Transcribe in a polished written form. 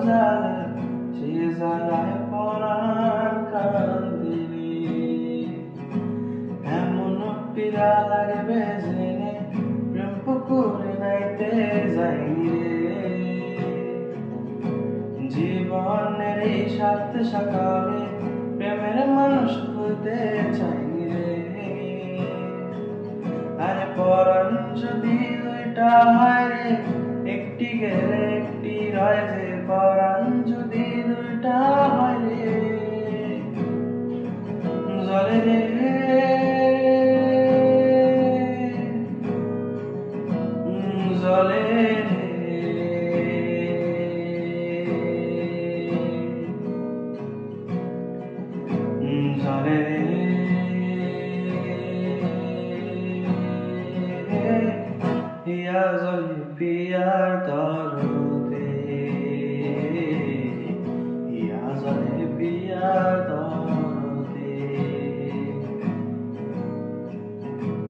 জালে সে জ্বালায় পরাণ কান্দিনি। এমন পীড়া লাগবে জেনে প্রেম পুকুরে নাইতে যাইনি রে। জীবনের এই সাত সকালে প্রেমের মানুষ খুঁজতে চাইনি রে। আরে পরাণ যদি দুইটা হয় রে, একটি গেলে একটি রয় যে। পরাণ যদি দুইটা হয় রে, জলে রে জলে রে। জলে রে পিয়া জলে পিয়ার তরে।